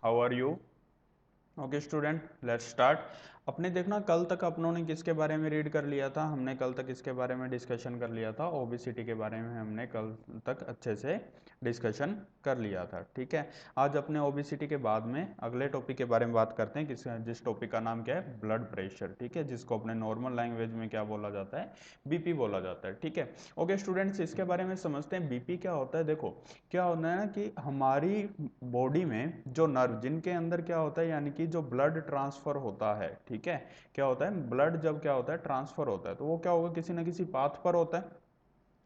How are you? Okay student, let's start. अपने देखना कल तक अपनों ने किसके बारे में रीड कर लिया था? हमने कल तक इसके बारे में डिस्कशन कर लिया था, ओबेसिटी के बारे में हमने कल तक अच्छे से डिस्कशन कर लिया था। ठीक है, आज अपने ओबेसिटी के बाद में अगले टॉपिक के बारे में बात करते हैं, जिस टॉपिक का नाम क्या है? Blood pressure. ठीक है, जिसको अपने नॉर्मल लैंग्वेज में क्या बोला जाता है? बीपी बोला जाता है। ठीक है, ओके स्टूडेंट्स, इसके बारे में समझते हैं बीपी क्या होता है। देखो क्या होता है ना कि हमारी बॉडी में जो नर्व जिनके अंदर क्या होता है, यानी कि जो ब्लड ट्रांसफर होता है, ठीक है, क्या होता है ब्लड जब क्या होता है ट्रांसफर होता है तो वो क्या होगा, किसी ना किसी पाथ पर होता है,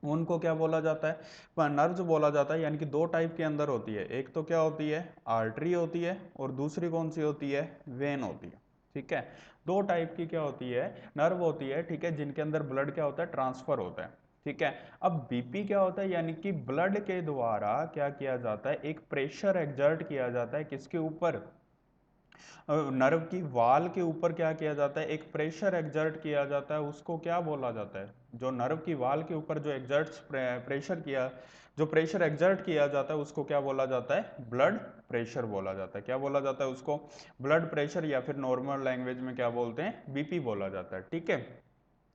उनको क्या बोला जाता है? नर्व्स बोला जाता है। यानी कि दो टाइप के अंदर होती है, एक तो क्या होती है आर्टरी होती है और दूसरी कौन सी होती है? वेन होती है। ठीक है, दो टाइप की क्या होती है? नर्व होती है। ठीक है, जिनके अंदर ब्लड क्या होता है? ट्रांसफर होता है। ठीक है, अब बीपी क्या होता है? यानी कि ब्लड के द्वारा क्या किया जाता है? एक प्रेशर एक्सर्ट किया जाता है किसके ऊपर? नर्व की वाल के ऊपर क्या किया जाता है? एक प्रेशर एक्सर्ट किया जाता है, उसको क्या बोला जाता है? जो नर्व की वाल के ऊपर जो प्रेशर एक्सर्ट किया जाता है उसको क्या बोला जाता है? ब्लड प्रेशर बोला जाता है। क्या बोला जाता है उसको? ब्लड प्रेशर, या फिर नॉर्मल लैंग्वेज में क्या बोलते हैं? बीपी बोला जाता है। ठीक है,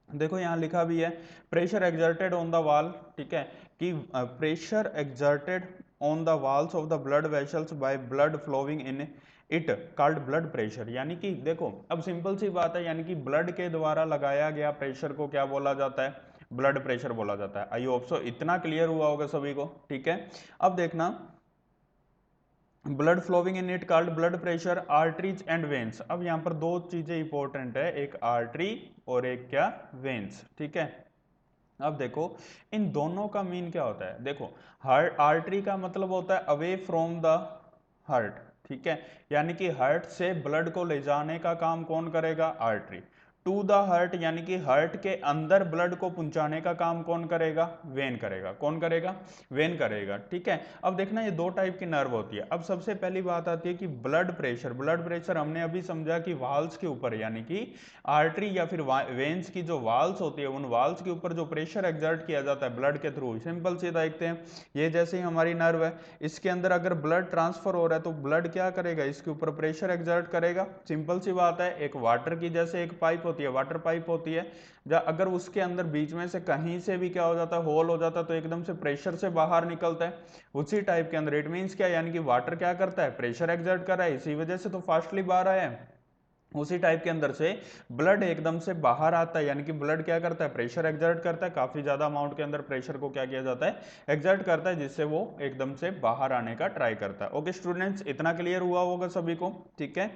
देखो यहाँ लिखा भी है प्रेशर एक्सर्टेड ऑन द वाल। ठीक है, कि pressure exerted on the walls of the blood vessels by blood flowing in it called blood pressure. यानी कि देखो अब सिंपल सी बात है, यानी कि ब्लड के द्वारा लगाया गया प्रेशर को क्या बोला जाता है? ब्लड प्रेशर बोला जाता है। आई होप सो इतना क्लियर हुआ होगा सभी को। ठीक है, अब देखना blood flowing in it called blood pressure, arteries and veins. अब यहाँ पर दो चीजें इंपॉर्टेंट है, एक आर्टरी और एक क्या? वेन्स। ठीक है, अब देखो इन दोनों का मीन क्या होता है? देखो हार्ट, आर्टरी का मतलब होता है अवे फ्रॉम द हार्ट। ठीक है, यानी कि हार्ट से ब्लड को ले जाने का काम कौन करेगा? आर्टरी। टू द हार्ट, यानी कि हार्ट के अंदर ब्लड को पहुंचाने का काम कौन करेगा? वेन करेगा। कौन करेगा? वेन करेगा। ठीक है, अब देखना ये दो टाइप की नर्व होती है। अब सबसे पहली बात आती है कि ब्लड प्रेशर। ब्लड प्रेशर हमने अभी समझा कि वाल्स के ऊपर, यानी कि आर्टरी या फिर वेन्स की जो वाल्स होती है उन वाल्स के ऊपर जो प्रेशर एक्सर्ट किया जाता है ब्लड के थ्रू। सिंपल सी देखते हैं, ये जैसे ही हमारी नर्व है, इसके अंदर अगर ब्लड ट्रांसफर हो रहा है तो ब्लड क्या करेगा? इसके ऊपर प्रेशर एक्सर्ट करेगा। सिंपल सी बात है, एक वाटर की जैसे एक पाइप होती है, वाटर पाइप होती है, अगर उसके अंदर बीच में से कहीं से भी क्या हो जाता है? होल हो जाता है तो एकदम से प्रेशर से बाहर निकलता है। उसी टाइप के अंदर इट मीन्स क्या, यानी कि वाटर क्या करता है? प्रेशर एक्सर्ट कर रहा है, इसी वजह से तो फास्टली बाहर आया है। उसी टाइप के अंदर से ब्लड एकदम से बाहर आता है, यानी कि ब्लड क्या करता है? प्रेशर एक्सर्ट करता है, काफी ज्यादा अमाउंट के अंदर प्रेशर को क्या किया जाता है? एक्सर्ट करता है, जिससे वो एकदम से बाहर आने का ट्राई करता है। ओके स्टूडेंट्स, इतना क्लियर हुआ होगा सभी को। ठीक है,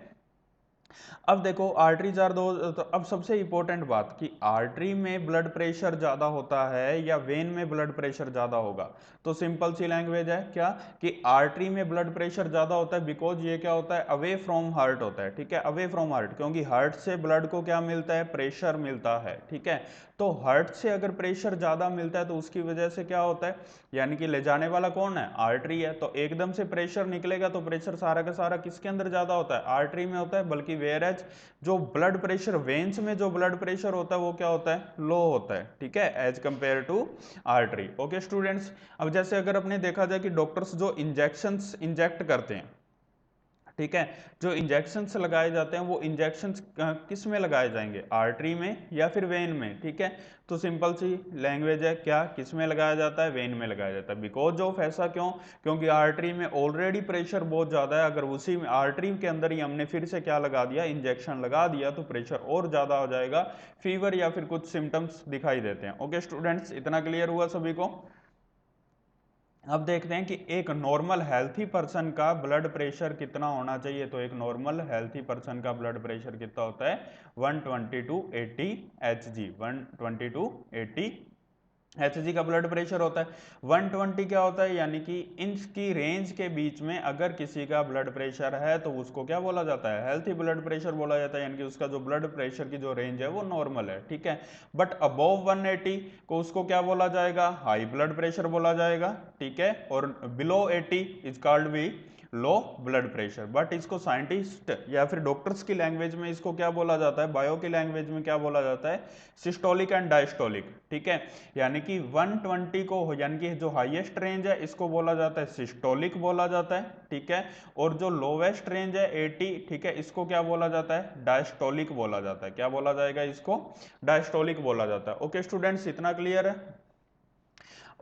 अब देखो आर्टरीज आर दो, तो अब सबसे इंपॉर्टेंट बात कि आर्टरी में ब्लड प्रेशर ज्यादा होता है या वेन में ब्लड प्रेशर ज्यादा होगा? तो सिंपल सी लैंग्वेज है क्या, कि आर्टरी में ब्लड प्रेशर ज्यादा होता है, बिकॉज ये क्या होता है? अवे फ्रॉम हार्ट होता है। ठीक है, अवे फ्रॉम हार्ट, क्योंकि हार्ट से ब्लड को क्या मिलता है? प्रेशर मिलता है। ठीक है, तो हार्ट से अगर प्रेशर ज्यादा मिलता है तो उसकी वजह से क्या होता है? यानी कि ले जाने वाला कौन है? आर्टरी है, तो एकदम से प्रेशर निकलेगा तो प्रेशर सारा का सारा किसके अंदर ज्यादा होता है? आर्टरी में होता है। बल्कि वेयर एज जो ब्लड प्रेशर वेन्स में जो ब्लड प्रेशर होता है वो क्या होता है? लो होता है। ठीक है, as compare to artery. Okay students, अब जैसे अगर अपने देखा जाए कि डॉक्टर्स जो इंजेक्शंस इंजेक्ट करते हैं, ठीक है, जो इंजेक्शंस लगाए जाते हैं वो इंजेक्शंस किस में लगाए जाएंगे? आर्टरी में या फिर वेन में? ठीक है, तो सिंपल सी लैंग्वेज है, क्या किस में लगाया जाता है? वेन में लगाया जाता है। बिकॉज ऑफ ऐसा क्यों? क्योंकि आर्टरी में ऑलरेडी प्रेशर बहुत ज्यादा है, अगर उसी में आर्टरी के अंदर ही हमने फिर से क्या लगा दिया? इंजेक्शन लगा दिया तो प्रेशर और ज्यादा हो जाएगा, फीवर या फिर कुछ सिम्टम्स दिखाई देते हैं। ओके स्टूडेंट्स, इतना क्लियर हुआ सभी को? अब देखते हैं कि एक नॉर्मल हेल्थी पर्सन का ब्लड प्रेशर कितना होना चाहिए। तो एक नॉर्मल हेल्थी पर्सन का ब्लड प्रेशर कितना होता है? 120 to 80 H G. 120 to 80 H G का ब्लड प्रेशर होता है। 120 क्या होता है? यानी कि इसकी रेंज के बीच में अगर किसी का ब्लड प्रेशर है तो उसको क्या बोला जाता है? हेल्थी ब्लड प्रेशर बोला जाता है, यानी कि उसका जो ब्लड प्रेशर की जो रेंज है वो नॉर्मल है। ठीक है, बट अबोव 180 को उसको क्या बोला जाएगा? हाई ब्लड प्रेशर बोला जाएगा। ठीक है, और बिलो 80 इज कॉल्ड भी लो ब्लड प्रेशर। बट इसको साइंटिस्ट या फिर डॉक्टर्स की लैंग्वेज में इसको क्या बोला जाता है, बायो की लैंग्वेज में क्या बोला जाता है, सिस्टोलिक एंड डायस्टोलिक। ठीक है, यानी कि 120 को, यानी कि जो हाईएस्ट रेंज है इसको बोला जाता है सिस्टोलिक बोला जाता है। ठीक है, और जो लोवेस्ट रेंज है 80, ठीक है, इसको क्या बोला जाता है, डायस्टोलिक बोला जाता है। क्या बोला जाएगा, इसको डायस्टोलिक बोला जाता है। ओके स्टूडेंट्स, इतना क्लियर है?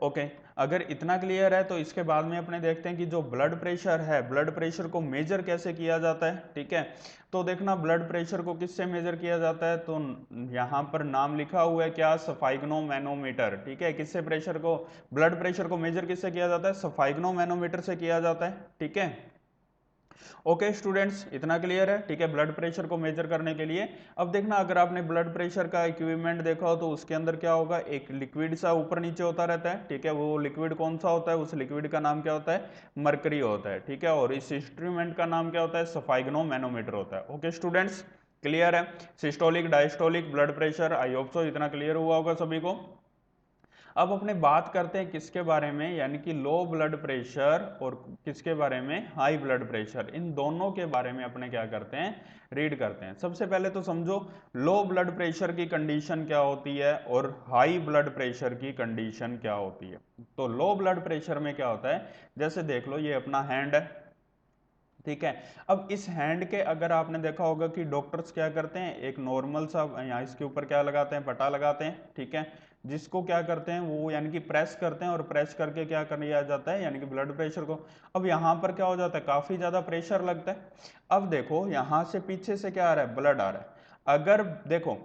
ओके, अगर इतना क्लियर है तो इसके बाद में अपने देखते हैं कि जो ब्लड प्रेशर है, ब्लड प्रेशर को मेजर कैसे किया जाता है। ठीक है, तो देखना ब्लड प्रेशर को किससे मेजर किया जाता है, तो यहाँ पर नाम लिखा हुआ है क्या, सफाइग्नोमैनोमीटर। ठीक है, किससे प्रेशर को, ब्लड प्रेशर को मेजर किससे किया जाता है, सफाइग्नोमैनोमीटर से किया जाता है। ठीक है, ओके स्टूडेंट्स, इतना क्लियर है? ठीक है, ब्लड प्रेशर को मेजर करने के लिए अब देखना, अगर आपने ब्लड प्रेशर का इक्विपमेंट देखा हो तो उसके अंदर क्या होगा, एक लिक्विड सा ऊपर नीचे होता रहता है। ठीक है, वो लिक्विड कौन सा होता है, उस लिक्विड का नाम क्या होता है, मरकरी होता है। ठीक है, और इस इंस्ट्रूमेंट का नाम क्या होता है, सफाइग्नोमैनोमीटर होता है। ओके स्टूडेंट्स, क्लियर है? Systolic diastolic blood pressure, I hope so इतना क्लियर हुआ होगा सभी को। अब अपने बात करते हैं किसके बारे में, यानी कि लो ब्लड प्रेशर और किसके बारे में, हाई ब्लड प्रेशर। इन दोनों के बारे में अपने क्या करते हैं, रीड करते हैं। सबसे पहले तो समझो लो ब्लड प्रेशर की कंडीशन क्या होती है और हाई ब्लड प्रेशर की कंडीशन क्या होती है। तो लो ब्लड प्रेशर में क्या होता है, जैसे देख लो ये अपना हैंड है। ठीक है, अब इस हैंड के अगर आपने देखा होगा कि डॉक्टर्स क्या करते हैं, एक नॉर्मल सा यहाँ इसके ऊपर क्या लगाते हैं, पट्टा लगाते हैं। ठीक है, जिसको क्या करते हैं वो, यानी कि प्रेस करते हैं, और प्रेस करके क्या कर लिया जाता है, यानी कि ब्लड प्रेशर को। अब यहाँ पर क्या हो जाता है, काफी ज्यादा प्रेशर लगता है। अब देखो यहाँ से पीछे से क्या आ रहा है, ब्लड आ रहा है। अगर देखो,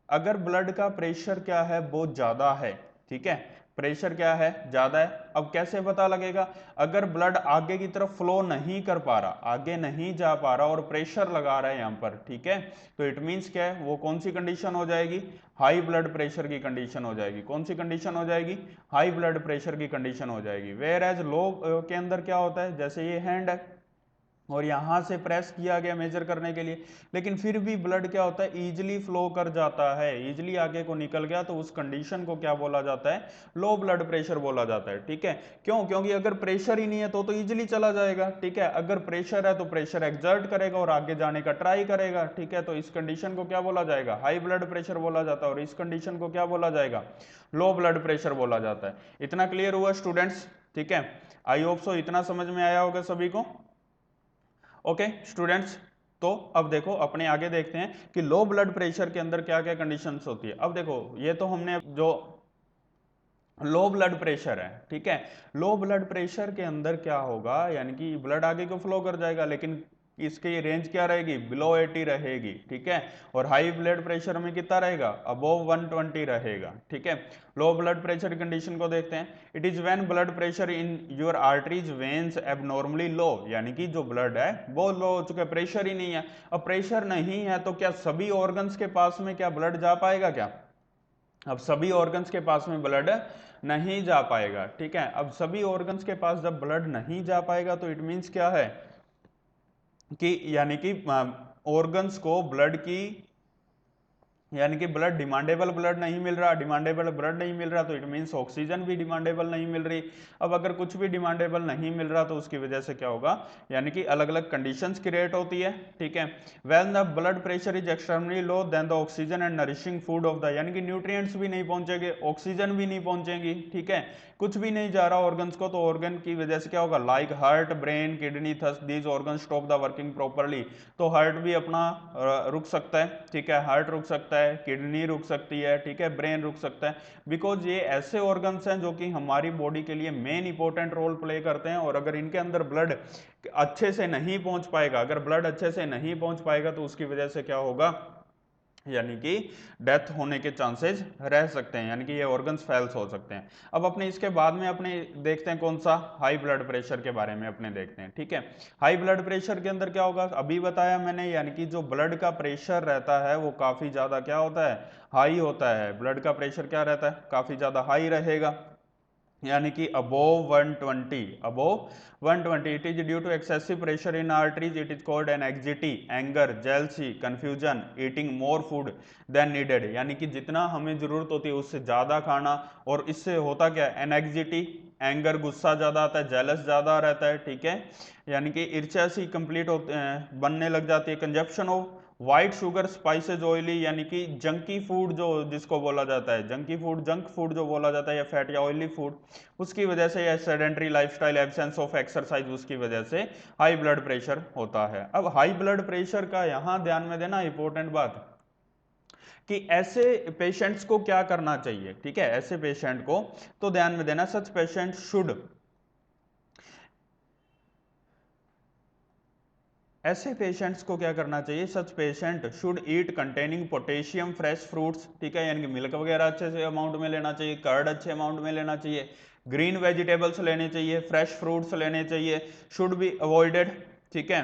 अगर ब्लड का प्रेशर क्या है, बहुत ज्यादा है। ठीक है, प्रेशर क्या है, ज्यादा है। अब कैसे पता लगेगा, अगर ब्लड आगे की तरफ फ्लो नहीं कर पा रहा, आगे नहीं जा पा रहा और प्रेशर लगा रहा है यहाँ पर। ठीक है, तो इट मींस क्या है, वो कौन सी कंडीशन हो जाएगी, हाई ब्लड प्रेशर की कंडीशन हो जाएगी। कौन सी कंडीशन हो जाएगी, हाई ब्लड प्रेशर की कंडीशन हो जाएगी। वेयर एज लो के अंदर क्या होता है, जैसे ये हैंड है और यहां से प्रेस किया गया मेजर करने के लिए, लेकिन फिर भी ब्लड क्या होता है, इजिली फ्लो कर जाता है, इजिली आगे को निकल गया, तो उस कंडीशन को क्या बोला जाता है, लो ब्लड प्रेशर बोला जाता है। ठीक है, क्यों, क्योंकि अगर प्रेशर ही नहीं है तो इजिली चला जाएगा। ठीक है, अगर प्रेशर है तो प्रेशर एक्सर्ट करेगा और आगे जाने का ट्राई करेगा। ठीक है, तो इस कंडीशन को क्या बोला जाएगा, हाई ब्लड प्रेशर बोला जाता है, और इस कंडीशन को क्या बोला जाएगा, लो ब्लड प्रेशर बोला जाता है। इतना क्लियर हुआ स्टूडेंट्स? ठीक है, आई होप सो इतना समझ में आया होगा सभी को। ओके स्टूडेंट्स, तो अब देखो अपने आगे देखते हैं कि लो ब्लड प्रेशर के अंदर क्या क्या कंडीशंस होती है। अब देखो ये तो हमने जो लो ब्लड प्रेशर है। ठीक है, लो ब्लड प्रेशर के अंदर क्या होगा, यानी कि ब्लड आगे को फ्लो कर जाएगा, लेकिन इसकी रेंज क्या रहेगी, बिलो 80 रहेगी। ठीक है, और हाई ब्लड प्रेशर में कितना रहेगा, अबोव 120 रहेगा। ठीक है, लो ब्लड प्रेशर कंडीशन को देखते हैं। It is when blood pressure in your arteries veins abnormally low, यानी कि जो ब्लड है वो लो हो चुका है, प्रेशर ही नहीं है। अब प्रेशर नहीं है तो क्या सभी ऑर्गन्स के पास में क्या ब्लड जा पाएगा क्या, अब सभी ऑर्गन्स के पास में ब्लड नहीं जा पाएगा। ठीक है, अब सभी ऑर्गन्स के पास जब ब्लड नहीं जा पाएगा तो इट मींस क्या है कि, यानी कि ऑर्गन्स को ब्लड की, यानी कि ब्लड डिमांडेबल ब्लड नहीं मिल रहा, डिमांडेबल ब्लड नहीं मिल रहा, तो इट मींस ऑक्सीजन भी डिमांडेबल नहीं मिल रही। अब अगर कुछ भी डिमांडेबल नहीं मिल रहा तो उसकी वजह से क्या होगा, यानी कि अलग अलग कंडीशंस क्रिएट होती है। ठीक है, when the blood pressure is extremely low then the oxygen and nourishing food of the, यानी कि न्यूट्रिएंट्स भी नहीं पहुंचेंगे, ऑक्सीजन भी नहीं पहुंचेंगी। ठीक है, कुछ भी नहीं जा रहा ऑर्गन्स को, तो ऑर्गन की वजह से क्या होगा, like heart, brain, kidney, thus these organ stop the working properly, तो हार्ट भी अपना रुक सकता है। ठीक है, हार्ट रुक सकता है, किडनी रुक सकती है। ठीक है, ब्रेन रुक सकता है, बिकॉज ये ऐसे ऑर्गन्स हैं जो कि हमारी बॉडी के लिए मेन इंपॉर्टेंट रोल प्ले करते हैं, और अगर इनके अंदर ब्लड अच्छे से नहीं पहुंच पाएगा, अगर ब्लड अच्छे से नहीं पहुंच पाएगा तो उसकी वजह से क्या होगा, यानी कि डेथ होने के चांसेस रह सकते हैं, यानी कि ये ऑर्गन्स फेल्स हो सकते हैं। अब अपने इसके बाद में अपने देखते हैं कौन सा, हाई ब्लड प्रेशर के बारे में अपने देखते हैं। ठीक है, हाई ब्लड प्रेशर के अंदर क्या होगा, अभी बताया मैंने, यानी कि जो ब्लड का प्रेशर रहता है वो काफी ज्यादा क्या होता है, हाई होता है। ब्लड का प्रेशर क्या रहता है, काफी ज्यादा हाई रहेगा, यानी कि above 120, above 120। It is due to excessive pressure in arteries, it is called anxiety, anger, jealousy, confusion, eating more food than needed, यानी कि जितना हमें जरूरत होती है उससे ज्यादा खाना, और इससे होता क्या है, एनएक्सिटी, एंगर, गुस्सा ज्यादा आता है, जेलस ज्यादा रहता है। ठीक है, यानी कि ईर्ष्या सी कंप्लीट होते बनने लग जाती है। Consumption of white sugar, spices, oily, यानी कि जंकी फूड जो जिसको बोला जाता है, जंक फूड जो बोला जाता है, या फैट या ऑयली फूड, उसकी वजह से, या sedentary lifestyle, absence of exercise, उसकी वजह से हाई ब्लड प्रेशर होता है। अब हाई ब्लड प्रेशर का यहां ध्यान में देना इंपॉर्टेंट बात कि ऐसे पेशेंट्स को क्या करना चाहिए, ठीक है, ऐसे पेशेंट को तो ध्यान में देना, सच पेशेंट शुड, ऐसे पेशेंट्स को क्या करना चाहिए, such patient should eat containing potassium fresh fruits, ठीक है, यानी कि मिल्क वगैरह अच्छे से अमाउंट में लेना चाहिए, कर्ड अच्छे अमाउंट में लेना चाहिए, ग्रीन वेजिटेबल्स लेने चाहिए, फ्रेश फ्रूट्स लेने चाहिए, शुड बी अवॉइडेड, ठीक है।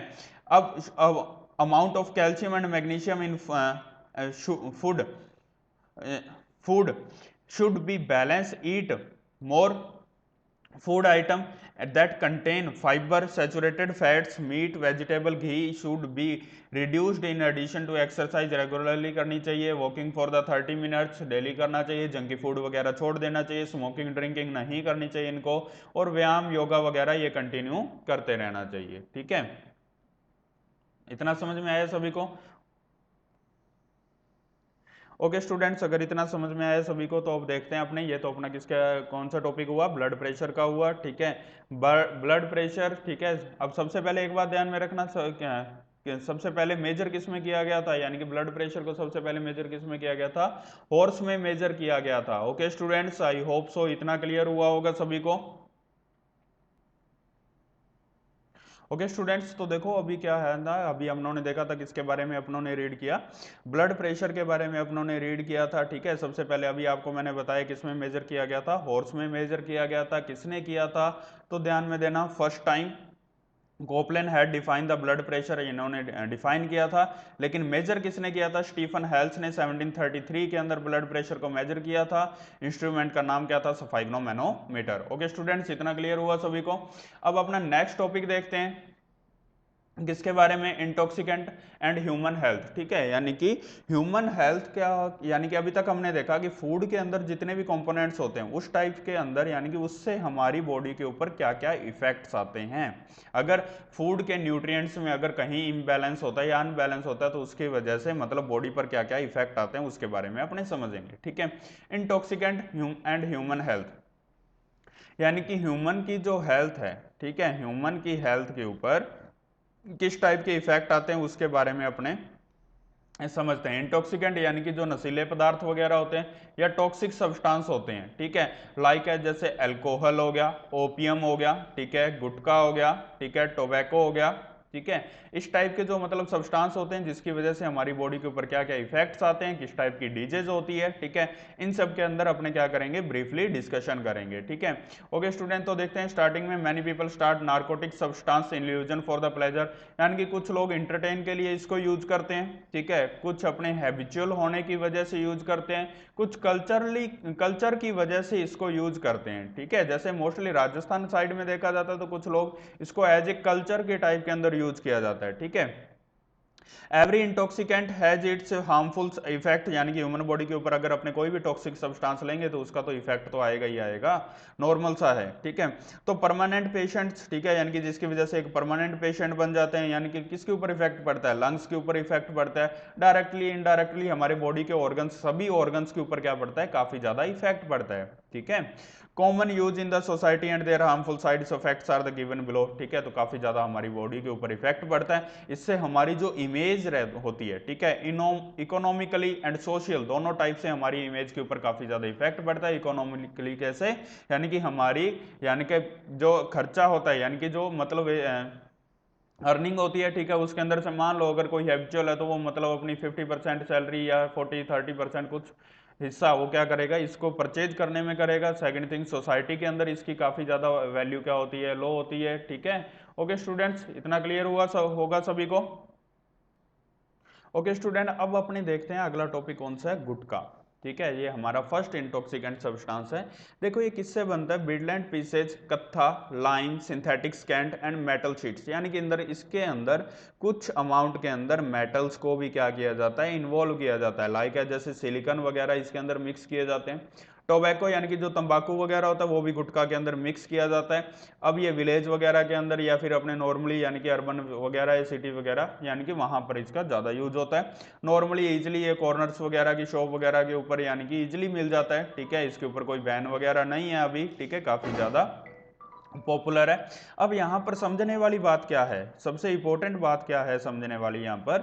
अब amount of calcium and magnesium in food food should be balanced, eat more food item that contain fiber, saturated fats, meat, vegetable, ghee should be reduced, in addition to exercise regularly करनी चाहिए, walking for the 30 minutes daily करना चाहिए, junkie food वगैरह छोड़ देना चाहिए, smoking drinking नहीं करनी चाहिए इनको, और व्यायाम योगा वगैरह ये कंटिन्यू करते रहना चाहिए, ठीक है। इतना समझ में आया सभी को? ओके स्टूडेंट्स, अगर इतना समझ में आया सभी को तो अब देखते हैं अपने, ये तो अपना किसका कौन सा टॉपिक हुआ, ब्लड प्रेशर का हुआ, ठीक है। ब्लड प्रेशर, ठीक है। अब सबसे पहले एक बात ध्यान में रखना, सबसे पहले मेजर किस में किया गया था, यानी कि ब्लड प्रेशर को सबसे पहले मेजर किस में किया गया था, हॉर्स में मेजर किया गया था। Okay students, I hope so इतना क्लियर हुआ होगा सभी को। ओके स्टूडेंट्स, तो देखो अभी क्या है ना, अभी हम ने देखा था किसके बारे में अपनों ने रीड किया, ब्लड प्रेशर के बारे में अपनों ने रीड किया था, ठीक है। सबसे पहले अभी आपको मैंने बताया किसमें मेजर किया गया था, हॉर्स में मेजर किया गया था। किसने किया था, तो ध्यान में देना, first time Koplen had define the blood pressure, इन्होंने डिफाइन किया था, लेकिन मेजर किसने किया था, स्टीफन हेल्स ने 1733 के अंदर ब्लड प्रेशर को मेजर किया था। इंस्ट्रूमेंट का नाम क्या था, सफाइग्नोमैनोमीटर। ओके स्टूडेंट्स, इतना क्लियर हुआ सभी को। अब अपना नेक्स्ट टॉपिक देखते हैं, किसके बारे में, इंटॉक्सिकेंट एंड ह्यूमन हेल्थ, ठीक है। यानी कि ह्यूमन हेल्थ क्या, यानी कि अभी तक हमने देखा कि फूड के अंदर जितने भी कंपोनेंट्स होते हैं उस टाइप के अंदर, यानी कि उससे हमारी बॉडी के ऊपर क्या क्या इफेक्ट्स आते हैं। अगर फूड के न्यूट्रिएंट्स में अगर कहीं इम्बैलेंस होता है या अनबैलेंस होता है तो उसकी वजह से मतलब बॉडी पर क्या क्या इफेक्ट आते हैं उसके बारे में अपने समझेंगे, ठीक है। इंटॉक्सिकेंट एंड ह्यूमन हेल्थ, यानी कि ह्यूमन की जो हेल्थ है, ठीक है, ह्यूमन की हेल्थ के ऊपर किस टाइप के इफेक्ट आते हैं उसके बारे में अपने समझते हैं। इंटॉक्सिकेंट यानी कि जो नशीले पदार्थ वगैरह होते हैं या टॉक्सिक सब्सटेंस होते हैं, ठीक है, लाइक है जैसे अल्कोहल हो गया, ओपियम हो गया, ठीक है, गुटखा हो गया, ठीक है, टोबैको हो गया, ठीक है। इस टाइप के जो मतलब सब्सटेंस होते हैं जिसकी वजह से हमारी बॉडी के ऊपर क्या क्या इफेक्ट्स आते हैं, किस टाइप की डिजीज होती है, ठीक है, इन सब के अंदर अपने क्या करेंगे, ब्रीफली डिस्कशन करेंगे, ठीक है। ओके स्टूडेंट, तो देखते हैं स्टार्टिंग में, many people start narcotic substance illusion for the pleasure, यानी कि कुछ लोग इंटरटेन के लिए इसको यूज करते हैं, ठीक है, कुछ अपने हैबिचुअल होने की वजह से यूज करते हैं, कुछ कल्चर की वजह से इसको यूज करते हैं, ठीक है। जैसे मोस्टली राजस्थान साइड में देखा जाता है तो कुछ लोग इसको एज ए कल्चर के टाइप के अंदर यूज किया जाता है, ठीक है। Every intoxicant has its harmful effect, यानी कि ह्यूमन बॉडी के ऊपर अगर अपने कोई भी टॉक्सिक सब्सटेंस लेंगे तो उसका तो इफेक्ट तो आएगा ही आएगा, नॉर्मल सा है, ठीक है। तो परमानेंट पेशेंट्स, ठीक है, यानी कि जिसकी वजह से एक परमानेंट पेशेंट बन जाते हैं, यानी कि किसके ऊपर इफेक्ट पड़ता है, लंग्स के ऊपर इफेक्ट पड़ता है, डायरेक्टली इनडायरेक्टली हमारे बॉडी के ऑर्गन्स, सभी ऑर्गन्स के ऊपर क्या पड़ता है, काफी ज्यादा इफेक्ट पड़ता है, ठीक है। Common use in the society and their harmful side effects are the given below, ठीक है। तो काफी ज्यादा हमारी बॉडी के ऊपर इफेक्ट पड़ता है, इससे हमारी जो इमेज होती है, ठीक है, इकोनॉमिकली एंड सोशल दोनों टाइप से हमारी इमेज के ऊपर काफी ज्यादा इफेक्ट पड़ता है। इकोनॉमिकली कैसे, यानी कि हमारी, यानी कि जो खर्चा होता है, यानी कि जो मतलब अर्निंग होती है, ठीक है, उसके अंदर से मान लो अगर कोई हैबिचुअल है तो वो मतलब अपनी 50% सैलरी या 40-30% कुछ हिस्सा वो क्या करेगा, इसको परचेज करने में करेगा। सेकंड थिंग, सोसाइटी के अंदर इसकी काफी ज्यादा वैल्यू क्या होती है, लो होती है, ठीक है। ओके स्टूडेंट्स, इतना क्लियर हुआ होगा सभी को। ओके स्टूडेंट, अब अपने देखते हैं अगला टॉपिक कौन सा है, गुटखा, ठीक है। ये हमारा फर्स्ट इंटॉक्सिकेंट सब्सटेंस है। देखो ये किससे बनता है, बिडलैंड पीसेज, कत्था, lime, synthetic scent and metal sheets, यानी कि अंदर इसके अंदर कुछ अमाउंट के अंदर मेटल्स को भी क्या किया जाता है, इन्वॉल्व किया जाता है, लाइक है जैसे सिलिकॉन वगैरह इसके अंदर मिक्स किए जाते हैं। टोबैको यानी कि जो तंबाकू वगैरह होता है वो भी गुटखा के अंदर मिक्स किया जाता है। अब ये विलेज वगैरह के अंदर या फिर अपने नॉर्मली यानी कि अर्बन वगैरह या सिटी वगैरह यानी कि वहां पर इसका ज़्यादा यूज होता है। नॉर्मली इजिली ये कॉर्नर्स वगैरह की शॉप वगैरह के ऊपर यानी कि इजिली मिल जाता है, ठीक है, इसके ऊपर कोई बैन वगैरह नहीं है अभी, ठीक है, काफ़ी ज़्यादा पॉपुलर है। अब यहां पर समझने वाली बात क्या है, सबसे इंपॉर्टेंट बात क्या है समझने वाली, यहां पर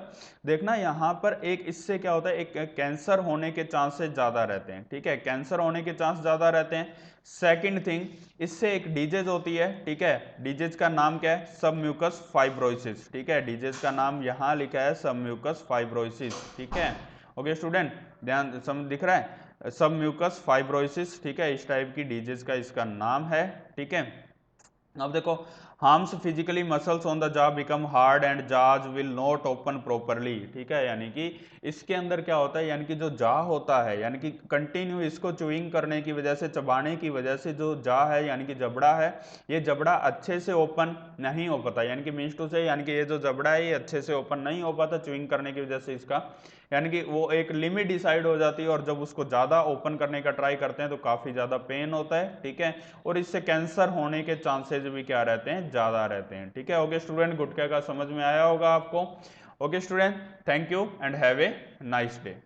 देखना, यहां पर एक इससे क्या होता है, एक कैंसर होने के चांसेस ज्यादा रहते हैं, ठीक है, कैंसर होने के चांस ज्यादा रहते हैं। सेकंड थिंग, इससे एक डिजीज होती है, ठीक है, डिजीज का नाम क्या है, सबम्यूकस फाइब्रोसिस, ठीक है, डिजीज का नाम यहां लिखा है सबम्यूकस फाइब्रोसिस, ठीक है। ओके स्टूडेंट, ध्यान समझ दिख रहा है, सबम्यूकस फाइब्रोसिस, ठीक है, इस टाइप की डिजीज का इसका नाम है, ठीक है। अब देखो, harms physically muscles on the jaw become hard and जाज विल नॉट ओपन प्रॉपरली, ठीक है, यानी कि इसके अंदर क्या होता है, यानी कि जो जा होता है, यानी कि कंटिन्यू इसको च्यूइंग करने की वजह से, चबाने की वजह से जो जा है यानी कि जबड़ा है, ये जबड़ा अच्छे से ओपन नहीं हो पाता, यानी कि मीन्स टू से, यानी कि ये जो जबड़ा है ये अच्छे से ओपन नहीं हो पाता च्यूइंग करने की वजह से इसका, यानी कि वो एक लिमिट डिसाइड हो जाती है, और जब उसको ज़्यादा ओपन करने का ट्राई करते हैं तो काफ़ी ज़्यादा पेन होता है, ठीक है, और इससे कैंसर होने के चांसेस भी क्या रहते हैं, ज़्यादा रहते हैं, ठीक है। ओके स्टूडेंट, गुटखा का समझ में आया होगा आपको। Okay student, thank you and have a nice day.